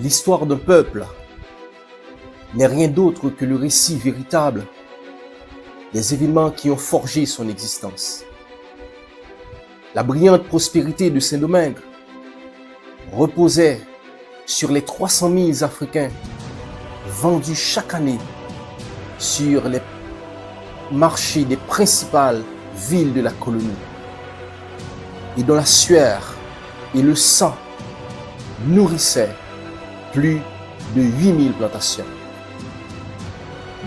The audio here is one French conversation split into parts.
L'histoire d'un peuple n'est rien d'autre que le récit véritable des événements qui ont forgé son existence. La brillante prospérité de Saint-Domingue reposait sur les 300 000 Africains vendus chaque année sur les marchés des principales villes de la colonie et dont la sueur et le sang nourrissaient plus de 8000 plantations.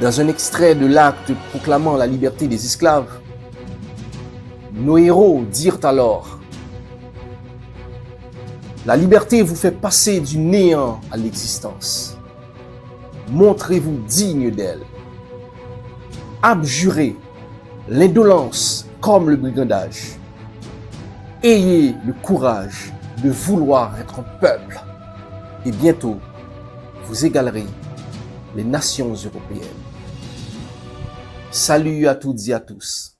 Dans un extrait de l'acte proclamant la liberté des esclaves, nos héros dirent alors: « La liberté vous fait passer du néant à l'existence. Montrez-vous digne d'elle. Abjurez l'indolence comme le brigandage. Ayez le courage de vouloir être un peuple et bientôt vous égalerez les nations européennes. » Salut à toutes et à tous.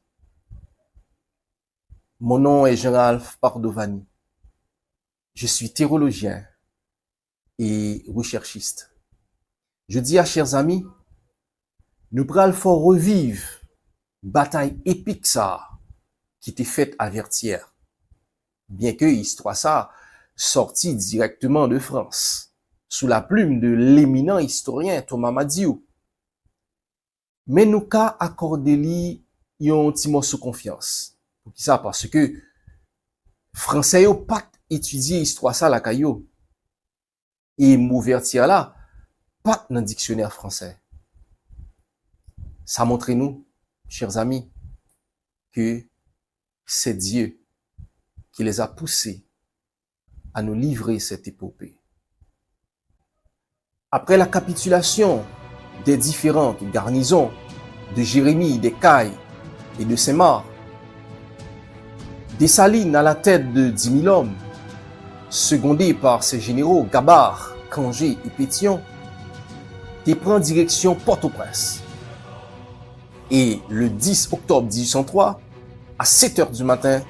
Mon nom est Jean-Ralph Pardovani. Je suis théologien et recherchiste. Je dis à chers amis, nous prenons fort revivre bataille épique ça qui était faite à Vertières. Bien que l'histoire ça sortie directement de France, sous la plume de l'éminent historien Thomas Madiou. Mais nous qu'a accordé lui un petit morceau confiance. Pour qui ça? Parce que Français yo pas étudier histoire ça la caillou. Et Vertières là, pas dans le dictionnaire français. Ça montre nous, chers amis, que c'est Dieu qui les a poussés à nous livrer cette épopée. Après la capitulation des différentes garnisons de Jérémie, d'Écaille et de Saint-Marc, Dessalines à la tête de 10 000 hommes, secondés par ses généraux Gabart, Cangé et Pétion, qui prend direction Port-au-Prince. Et le 10 octobre 1803, à 7 heures du matin,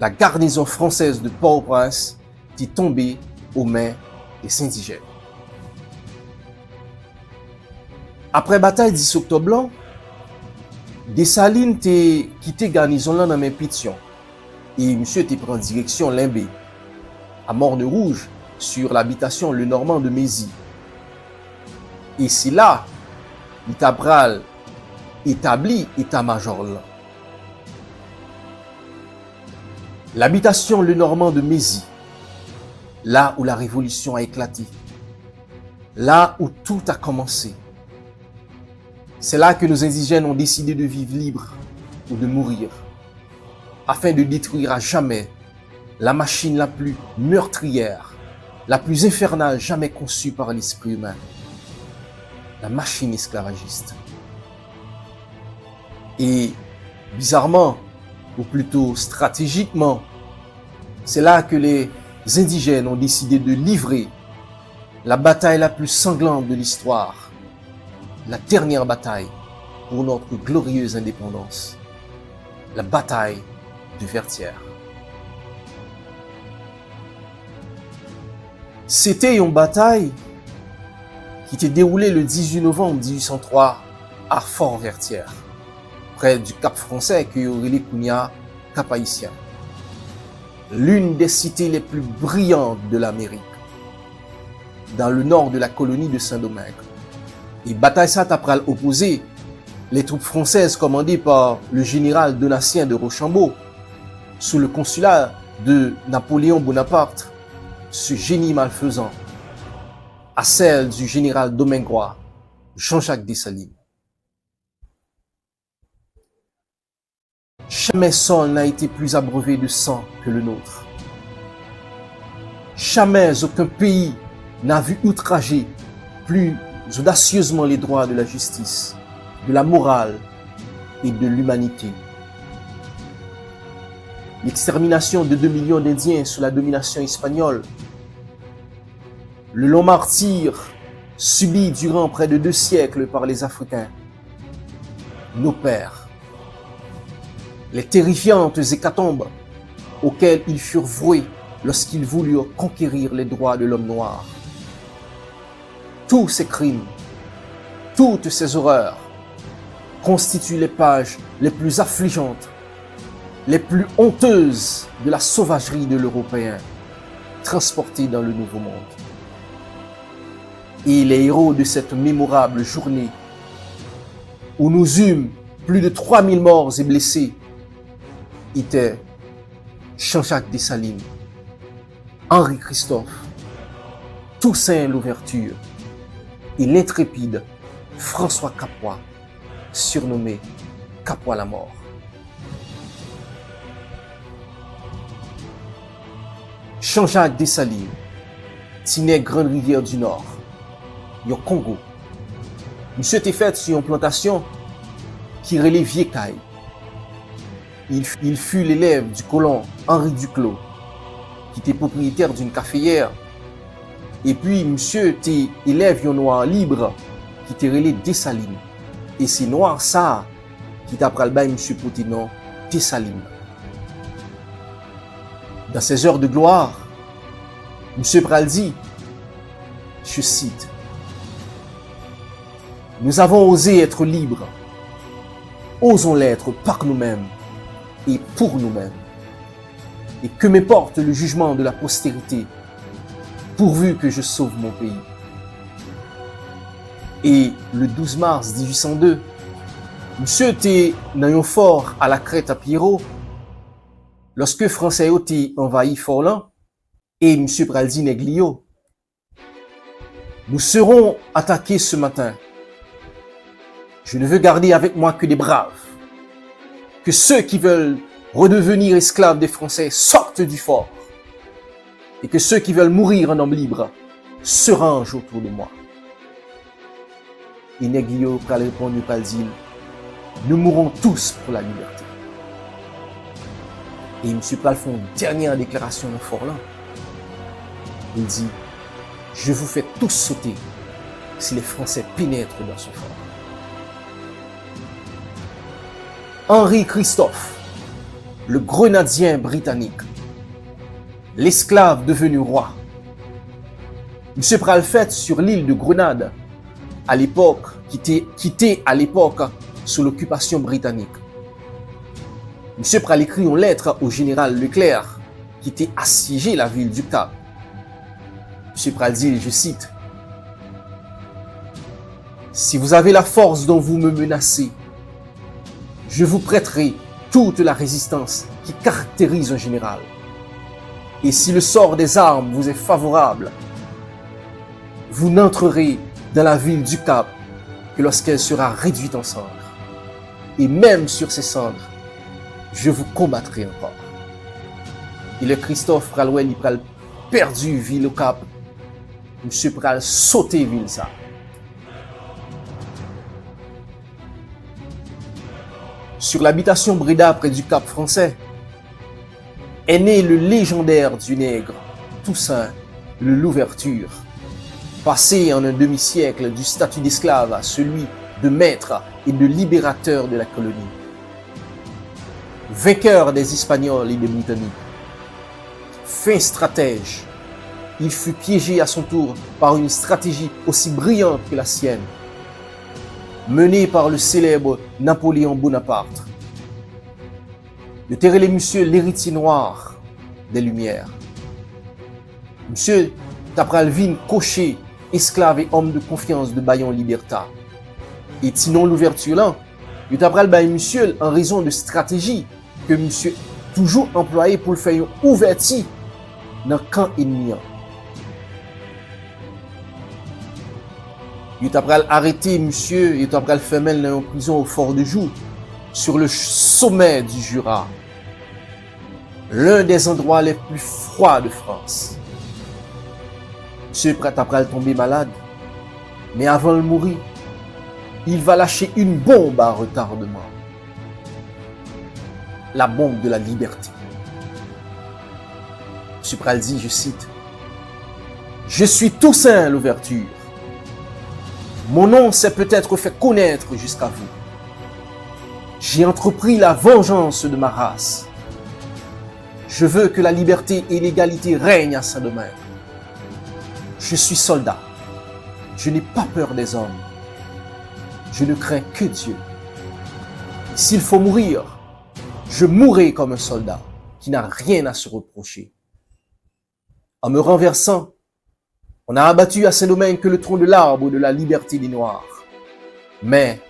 la garnison française de Port-au-Prince est tombée aux mains des indigènes. Après bataille 10 octobre blanc, Dessalines t'est quitté garnison là dans mes Pétion et monsieur t'est pris en direction Limbé, à Morne-Rouge, sur l'habitation Le Normand de Mézy. Et c'est là, il t'a établi état-major là. L'habitation Le Normand de Mézy, là où la révolution a éclaté, là où tout a commencé. C'est là que nos indigènes ont décidé de vivre libres ou de mourir, afin de détruire à jamais la machine la plus meurtrière, la plus infernale jamais conçue par l'esprit humain, la machine esclavagiste. Et bizarrement, ou plutôt stratégiquement, c'est là que les indigènes ont décidé de livrer la bataille la plus sanglante de l'histoire, la dernière bataille pour notre glorieuse indépendance, la bataille de Vertières. C'était une bataille qui s'est déroulée le 18 novembre 1803 à Fort-Vertières, près du Cap français que Aurélie Cunha, Cap haïtien. L'une des cités les plus brillantes de l'Amérique, dans le nord de la colonie de Saint-Domingue. Et bataille ça après opposé les troupes françaises commandées par le général Donatien de Rochambeau, sous le consulat de Napoléon Bonaparte, ce génie malfaisant, à celle du général domingois Jean-Jacques Dessalines. Jamais sol n'a été plus abreuvé de sang que le nôtre. Jamais aucun pays n'a vu outrager plus audacieusement les droits de la justice, de la morale et de l'humanité. L'extermination de 2 millions d'Indiens sous la domination espagnole, le long martyre subi durant près de 2 siècles par les Africains, nos pères, les terrifiantes hécatombes auxquelles ils furent voués lorsqu'ils voulurent conquérir les droits de l'homme noir, tous ces crimes, toutes ces horreurs constituent les pages les plus affligeantes, les plus honteuses de la sauvagerie de l'Européen transporté dans le Nouveau Monde. Et les héros de cette mémorable journée où nous eûmes plus de 3000 morts et blessés étaient Jean-Jacques Dessalines, Henri Christophe, Toussaint Louverture et l'intrépide François Cappois, surnommé Cappois la mort. Jean-Jacques Dessalines, Tinet Grande Rivière du Nord, au Congo. Monsieur était fait sur une plantation qui relève Viecaille. Il fut l'élève du colon Henri Duclos, qui était propriétaire d'une caféière. Et puis, monsieur était élève d'un noir libre qui était relé Dessalines. Et c'est noir ça qui t'a pris le bail monsieur Potinon Dessalines. Dans ses heures de gloire, monsieur Pral dit, je cite, « Nous avons osé être libres. Osons l'être par nous-mêmes et pour nous-mêmes. Et que m'importe le jugement de la postérité, pourvu que je sauve mon pays. » Et le 12 mars 1802, monsieur était dans un fort à la crête à Pierrot, lorsque Français ont envahi Forlan, et monsieur Praldi Neglio. Nous serons attaqués ce matin. Je ne veux garder avec moi que des braves. Que ceux qui veulent redevenir esclaves des Français sortent du fort. Et que ceux qui veulent mourir en homme libre se rangent autour de moi. Et Neglio Pral répondre Praldi, nous mourrons tous pour la liberté. Et M. Pral fait une dernière déclaration dans Forlan. Il dit, je vous fais tous sauter si les Français pénètrent dans ce fort. Henri Christophe, le grenadien britannique, l'esclave devenu roi. M. Pral fait sur l'île de Grenade, à l'époque, qui était à l'époque sous l'occupation britannique. M. Pral écrit une lettre au général Leclerc, qui était assiégé la ville du Cap. M. Pral dit, je cite, « Si vous avez la force dont vous me menacez, je vous prêterai toute la résistance qui caractérise un général. Et si le sort des armes vous est favorable, vous n'entrerez dans la ville du Cap que lorsqu'elle sera réduite en cendres. Et même sur ces cendres, je vous combattrai encore. » Et le Christophe Pralouel, il pral perdu ville au Cap. Monsieur Pral sauté ville ça. Sur l'habitation Breda près du Cap français, est né le légendaire du nègre, Toussaint le Louverture, passé en un demi-siècle du statut d'esclave à celui de maître et de libérateur de la colonie. Vainqueur des Espagnols et des Britanniques, fin stratège, il fut piégé à son tour par une stratégie aussi brillante que la sienne, menée par le célèbre Napoléon Bonaparte. Le terrelé monsieur l'héritier noir des Lumières. Monsieur Tapralvin Cocher, esclave et homme de confiance de Bayon Liberta. Et sinon l'ouverture là, il Tapral bay monsieur en raison de stratégie que monsieur toujours employé pour le faire ouverti dans le camp ennemi. Il t'a arrêté, monsieur, il t'a fait mettre en prison au Fort de Joux, sur le sommet du Jura, l'un des endroits les plus froids de France. Monsieur t'a tombé malade, mais avant de mourir, il va lâcher une bombe à retardement. La bombe de la liberté. Monsieur Pral dit, je cite, « Je suis Toussaint Louverture. Mon nom s'est peut-être fait connaître jusqu'à vous. J'ai entrepris la vengeance de ma race. Je veux que la liberté et l'égalité règnent à Saint-Domingue. Je suis soldat. Je n'ai pas peur des hommes. Je ne crains que Dieu. Et s'il faut mourir, je mourrai comme un soldat qui n'a rien à se reprocher. En me renversant, on a abattu à Saint-Domingue que le tronc de l'arbre de la liberté des Noirs. Mais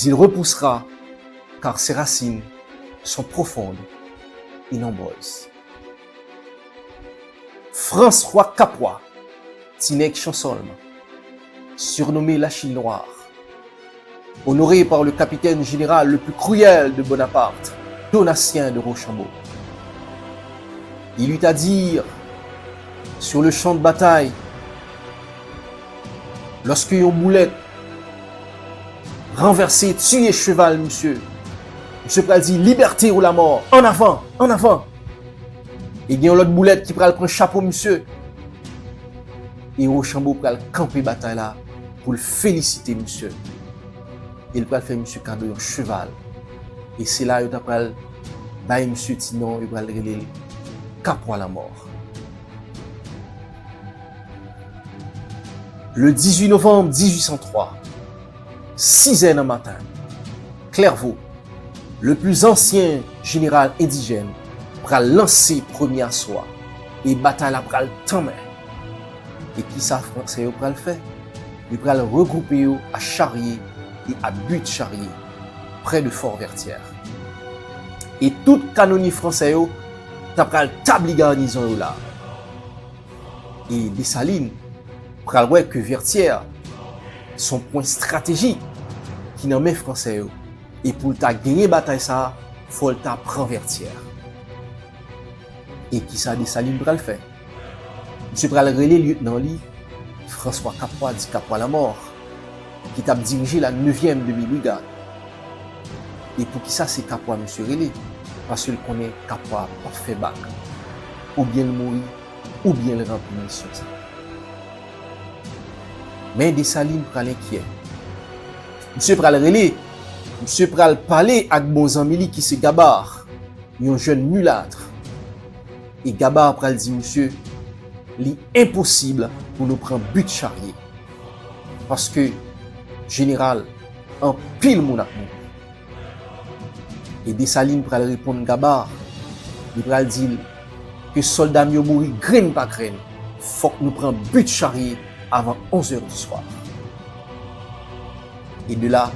il repoussera, car ses racines sont profondes et nombreuses. François Capois, Tinec Chansolme, surnommé l'Achille Noir, honoré par le capitaine général le plus cruel de Bonaparte, Donatien de Rochambeau. Il eut à dire sur le champ de bataille, lorsque yon boulette renversé, tué cheval, monsieur pral dit liberté ou la mort, en avant, en avant. Et il y a l'autre boulette qui pral prendre chapeau, monsieur. Et Rochambeau pral camper bataille là pour le féliciter, monsieur. Il pral faire monsieur cadeau un cheval. Et c'est là il pral bailler monsieur Tinon, il pral relé Capois la mort. Le 18 novembre 1803, 6h du matin, Clairvaux, le plus ancien général indigène, pral lancer premier assaut et bataille la pral tendre. Et qui ça français pral fait? Il pral regrouper à Charrier et à Butte-Charrier, près de Fort-Vertière. Et tout canonie français pral tabli garnison là. Et Dessalines pral ouais que Vertière son point stratégique qui n'en met français et pour ta gagner bataille ça faut ta prendre Vertière. Et qui ça Dessalines pral fait? Monsieur pral relé lieutenant li François Capois dit Capois la mort qui t'a dirigé la 9e demi-brigade. Et pour qui ça c'est Capois monsieur relé parce qu'il connaît Capois pas fait bac ou bien le mourir ou bien le remplir mission ça. Mais Dessalines pral inquiet. Monsieur pral relé, monsieur pral parler avec bon ami qui c'est Gabard, un jeune mulâtre. Et Gabard pral dit monsieur, li impossible pour nous prendre Butte-Charrier. Parce que général en pile mon ak moun. Et Dessalines pral répondre Gabard, il pral dire que soldats yo mouri graine par graine. Faut que nous prendre Butte-Charrier avant 11h du soir. Et de là,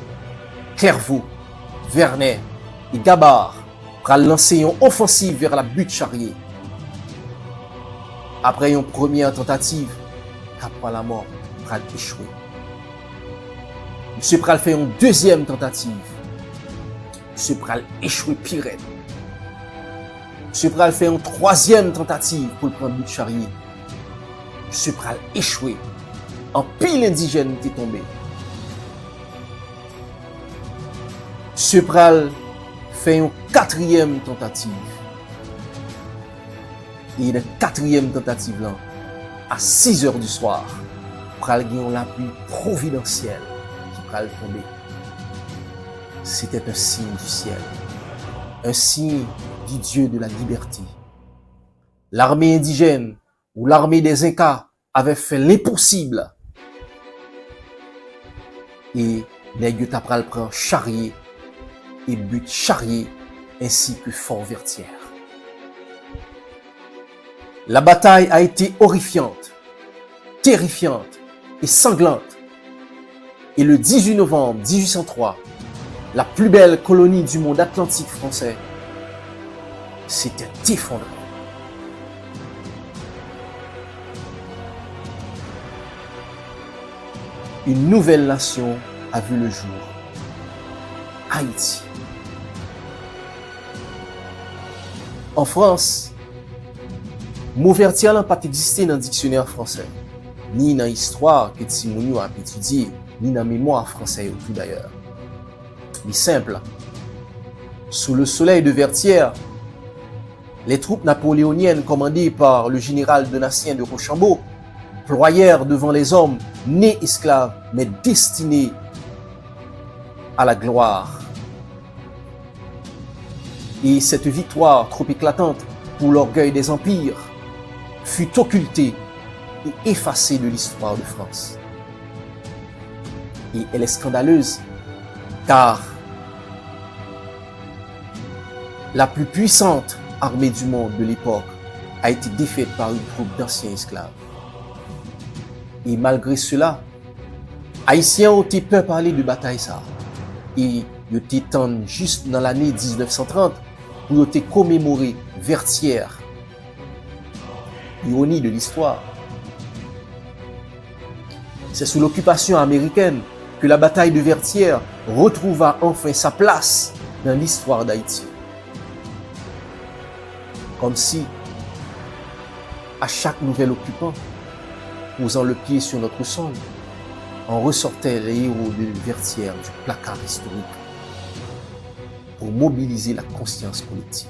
Clairvaux, Vernet et Gabard pral lancer une offensive vers la Butte-Charrier. Après une première tentative, Capois la mort pral échouer. Monsieur pral fait une deuxième tentative. Monsieur pral échouer pire. Monsieur pral fait une troisième tentative pour prendre Butte-Charrier. Monsieur pral échouer. En pile indigène était tombé. Monsieur pral fait une quatrième tentative. Et la quatrième tentative là, à 6h du soir, pral gagner la pluie providentielle qui pral tomber. C'était un signe du ciel, un signe du Dieu de la liberté. L'armée indigène ou l'armée des Incas avait fait l'impossible. Et les Gueux pral prend Charrier et Butte-Charrier ainsi que Fort-Vertière. La bataille a été horrifiante, terrifiante et sanglante. Et le 18 novembre 1803, la plus belle colonie du monde atlantique français s'était effondrée. Une nouvelle nation a vu le jour. Haïti. En France, Mauvertière n'a pas existé dans le dictionnaire français, ni dans l'histoire que Timounio a étudié, ni dans la mémoire française tout d'ailleurs. Mais simple. Sous le soleil de Vertière, les troupes napoléoniennes commandées par le général Donatien de Rochambeau ployèrent devant les hommes nés esclaves mais destinés à la gloire. Et cette victoire trop éclatante pour l'orgueil des empires fut occultée et effacée de l'histoire de France. Et elle est scandaleuse, car la plus puissante armée du monde de l'époque a été défaite par une troupe d'anciens esclaves. Et malgré cela, Haïtiens ont été peu parler de bataille ça. Et ils étaient juste dans l'année 1930 pour ils étaient commémoré Vertières. Ironie de l'histoire. C'est sous l'occupation américaine que la bataille de Vertières retrouva enfin sa place dans l'histoire d'Haïti. Comme si, à chaque nouvel occupant, posant le pied sur notre sol, on ressortait les héros de Vertières du placard historique pour mobiliser la conscience collective.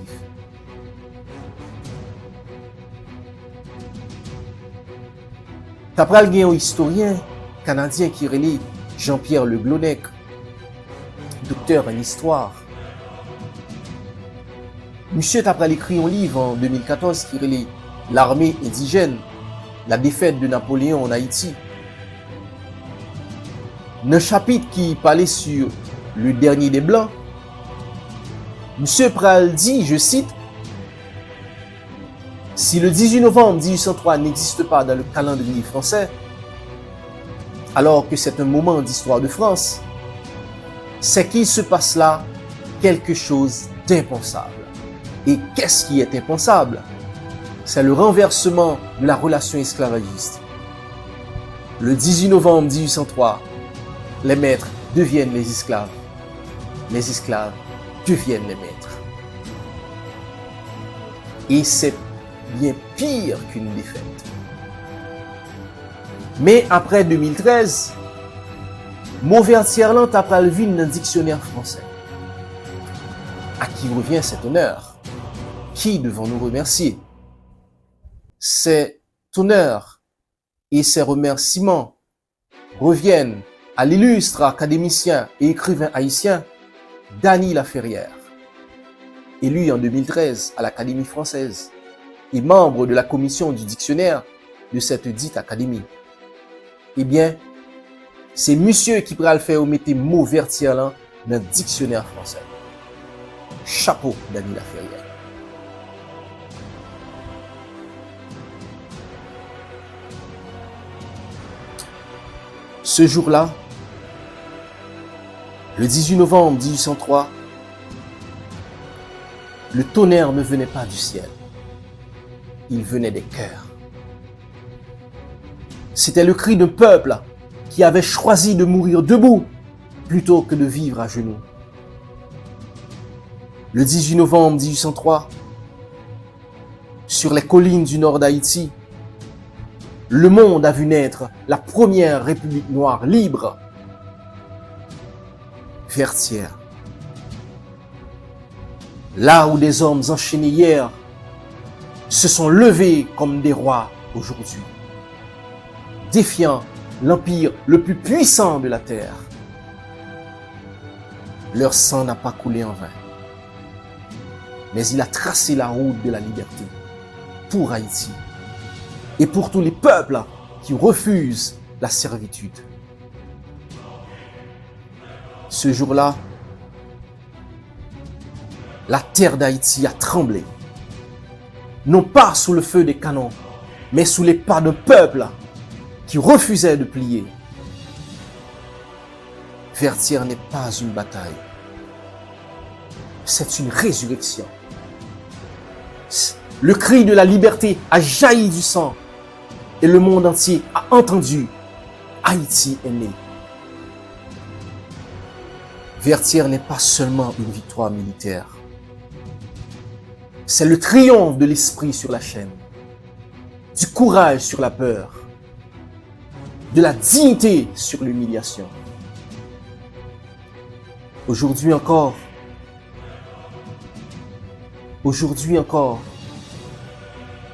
D'après un historien canadien qui relie Jean-Pierre Le Glonec, docteur en histoire. Monsieur a écrit un livre en 2014 qui relie l'armée indigène, la défaite de Napoléon en Haïti. Un chapitre qui parlait sur le dernier des Blancs, Monsieur Pral dit, je cite, « Si le 18 novembre 1803 n'existe pas dans le calendrier français, alors que c'est un moment d'histoire de France, c'est qu'il se passe là quelque chose d'impensable. Et qu'est-ce qui est impensable? C'est le renversement de la relation esclavagiste. Le 18 novembre 1803, les maîtres deviennent les esclaves deviennent les maîtres. Et c'est bien pire qu'une défaite. Mais après 2013, Mauvertière après le vin dans le dictionnaire français. À qui revient cet honneur? Qui devons nous remercier? Cet honneur et ces remerciements reviennent à l'illustre académicien et écrivain haïtien Dany Laferrière, élu en 2013 à l'Académie française et membre de la commission du dictionnaire de cette dite académie. Eh bien, c'est monsieur qui pourra le faire omettre Mauvertière dans le dictionnaire français. Chapeau, Dany Laferrière. Ce jour-là, le 18 novembre 1803, le tonnerre ne venait pas du ciel, il venait des cœurs. C'était le cri d'un peuple qui avait choisi de mourir debout plutôt que de vivre à genoux. Le 18 novembre 1803, sur les collines du nord d'Haïti, le monde a vu naître la première république noire libre, Vertières. Là où des hommes enchaînés hier se sont levés comme des rois aujourd'hui, défiant l'empire le plus puissant de la terre. Leur sang n'a pas coulé en vain, mais il a tracé la route de la liberté pour Haïti et pour tous les peuples qui refusent la servitude. Ce jour-là, la terre d'Haïti a tremblé, non pas sous le feu des canons, mais sous les pas d'un peuple qui refusait de plier. Vertières n'est pas une bataille, c'est une résurrection. Le cri de la liberté a jailli du sang et le monde entier a entendu. Haïti est né. Vertières n'est pas seulement une victoire militaire. C'est le triomphe de l'esprit sur la chaîne, du courage sur la peur, de la dignité sur l'humiliation. Aujourd'hui encore,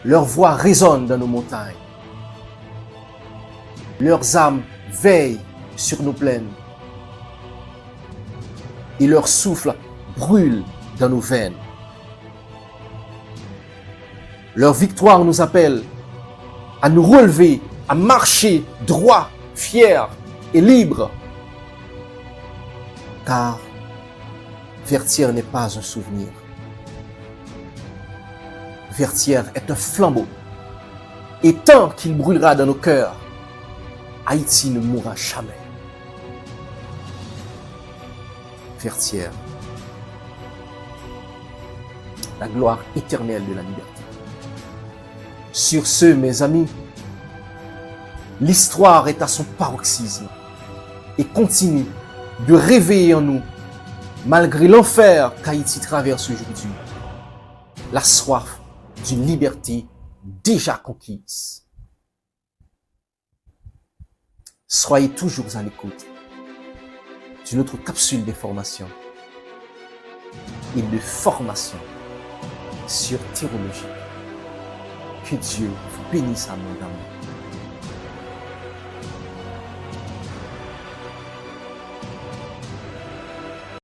leur voix résonne dans nos montagnes. Leurs âmes veillent sur nos plaines. Et leur souffle brûle dans nos veines. Leur victoire nous appelle à nous relever, à marcher droit, fiers et libres car Vertières n'est pas un souvenir. Vertières est un flambeau. Et tant qu'il brûlera dans nos cœurs, Haïti ne mourra jamais. Vertières, la gloire éternelle de la liberté. Sur ce, mes amis, l'histoire est à son paroxysme et continue de réveiller en nous, malgré l'enfer qu'Haïti traverse aujourd'hui, la soif d'une liberté déjà conquise. Soyez toujours à l'écoute d'une autre capsule d'information et de formation sur Théologie. Que Dieu vous bénisse abondamment.